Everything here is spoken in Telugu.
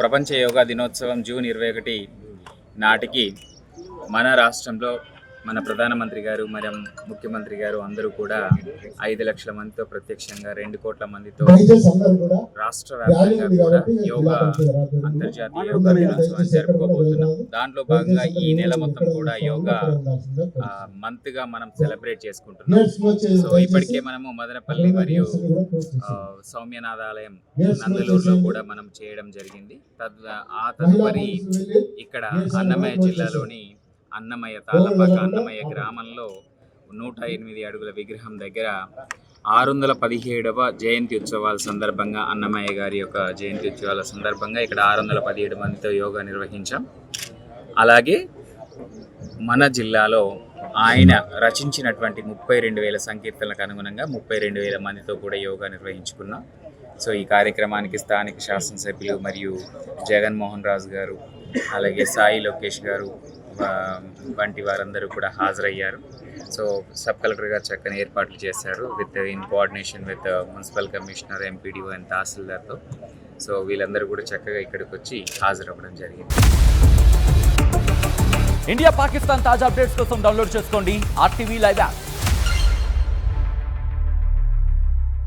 ప్రపంచ యోగా దినోత్సవం జూన్ 21 నాటికి మన రాష్ట్రంలో మన ప్రధానమంత్రి గారు మరియు ముఖ్యమంత్రి గారు అందరూ కూడా 5 లక్షల మందితో ప్రత్యక్షంగా 2 కోట్ల మందితో రాష్ట్ర వ్యాప్తంగా కూడా యోగా అంతర్జాతీయ యోగా దినోత్సవాన్ని జరుపుకోబోతున్నాం. దాంట్లో భాగంగా ఈ నెల మొత్తం కూడా యోగా మంత్ గా మనం సెలబ్రేట్ చేసుకుంటున్నాం. సో ఇప్పటికే మనము మదనపల్లి మరియు సౌమ్యనాథాలయం నందలూరులో కూడా మనం చేయడం జరిగింది. తదుపరి ఇక్కడ అన్నమయ్య జిల్లాలోని అన్నమయ్య తాళ్ళపాక అన్నమయ్య గ్రామంలో 108 అడుగుల విగ్రహం దగ్గర 617వ జయంతి ఉత్సవాల సందర్భంగా అన్నమయ్య గారి యొక్క జయంతి ఉత్సవాల సందర్భంగా ఇక్కడ 617 మందితో యోగా నిర్వహించాం. అలాగే మన జిల్లాలో ఆయన రచించినటువంటి 32,000 సంకీర్తనలకు అనుగుణంగా 32,000 మందితో కూడా యోగా నిర్వహించుకున్నాం. సో ఈ కార్యక్రమానికి స్థానిక శాసనసభ్యులు మరియు జగన్మోహన్ రాజు గారు, అలాగే సాయి లోకేష్ గారు వంటి వారందరూ కూడా హాజరయ్యారు. సో సబ్ కలెక్టర్ గారు చక్కని ఏర్పాట్లు చేశారు in coordination with municipal commissioner, MPDO and తహసీల్దార్తో. సో వీళ్ళందరూ కూడా చక్కగా ఇక్కడికి వచ్చి హాజరవ్వడం జరిగింది. ఇండియా పాకిస్తాన్ తాజా అప్డేట్స్ కోసం డౌన్లోడ్ చేసుకోండి RTV లైవ్ యాప్.